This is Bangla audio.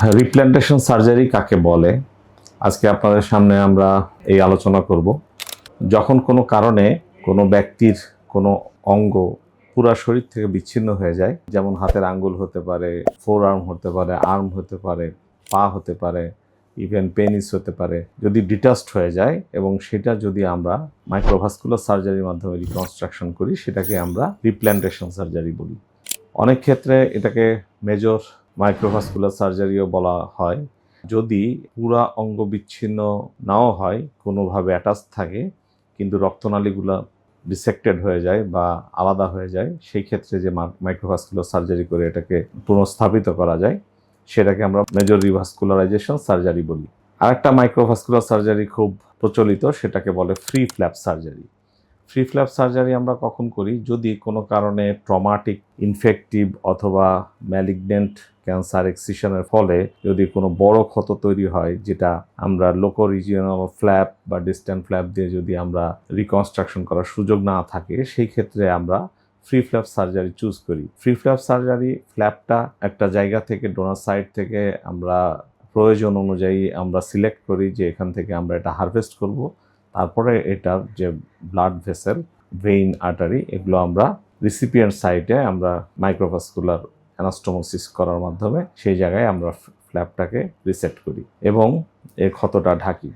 রিপ্ল্যান্টেশন সার্জারি কাকে বলে আজকে আপনাদের সামনে আমরা এই আলোচনা করব। যখন কোনো কারণে কোনো ব্যক্তির কোনো অঙ্গ পুরা শরীর থেকে বিচ্ছিন্ন হয়ে যায়, যেমন হাতের আঙ্গুল হতে পারে, ফোর আর্ম হতে পারে, আর্ম হতে পারে, পা হতে পারে, ইভেন পেনিস হতে পারে, যদি ডিটাচড হয়ে যায় এবং সেটা যদি আমরা মাইক্রোভাস্কুলার সার্জারির মাধ্যমে রিকনস্ট্রাকশন করি, সেটাকে আমরা রিপ্ল্যান্টেশন সার্জারি বলি। অনেক ক্ষেত্রে এটাকে মেজর মাইক্রোভাস্কুলার সার্জারিও বলা হয়। যদি পুরা অঙ্গ বিচ্ছিন্ন নাও হয়, কোনোভাবে অ্যাটাচ থাকে কিন্তু রক্তনালীগুলো ডিসেক্টেড হয়ে যায় বা আলাদা হয়ে যায়, সেই ক্ষেত্রে যে মাইক্রোভাস্কুলার সার্জারি করে এটাকে পুনঃস্থাপিত করা যায়, সেটাকে আমরা মেজর রিভাস্কুলারাইজেশন সার্জারি বলি। আরেকটা মাইক্রোভাস্কুলার সার্জারি খুব প্রচলিত, সেটাকে বলে free flap surgery. Free flap surgery আমরা কখন করি? যদি কোনো কারণে ট্রমাটিক, ইনফেক্টিভ অথবা ম্যালিগনেন্ট ক্যান্সার এক্সিশনের ফলে যদি কোনো বড় ক্ষত তৈরি হয়, যেটা আমরা লোকো রিজিওনাল ফ্ল্যাপ বা ডিস্ট্যান্ট ফ্ল্যাপ দিয়ে যদি আমরা রিকনস্ট্রাকশন করার সুযোগ না থাকে, সেই ক্ষেত্রে আমরা ফ্রি ফ্ল্যাপ সার্জারি চুজ করি। ফ্রি ফ্ল্যাপ সার্জারি, ফ্ল্যাপটা একটা জায়গা থেকে, ডোনার সাইড থেকে আমরা প্রয়োজন অনুযায়ী আমরা সিলেক্ট করি যে এখান থেকে আমরা এটা হারভেস্ট করব। তারপরে এটার যে ব্লাড ভেসেল, ভেইন, আর্টারি, এগুলো আমরা রিসিপিয়েন্ট সাইটে আমরা মাইক্রোভাস্কুলার অ্যানাস্টোমোসিস করার মাধ্যমে সেই জায়গায় আমরা ফ্ল্যাপটাকে রিসেট করি এবং এই ক্ষতটা ঢাকি।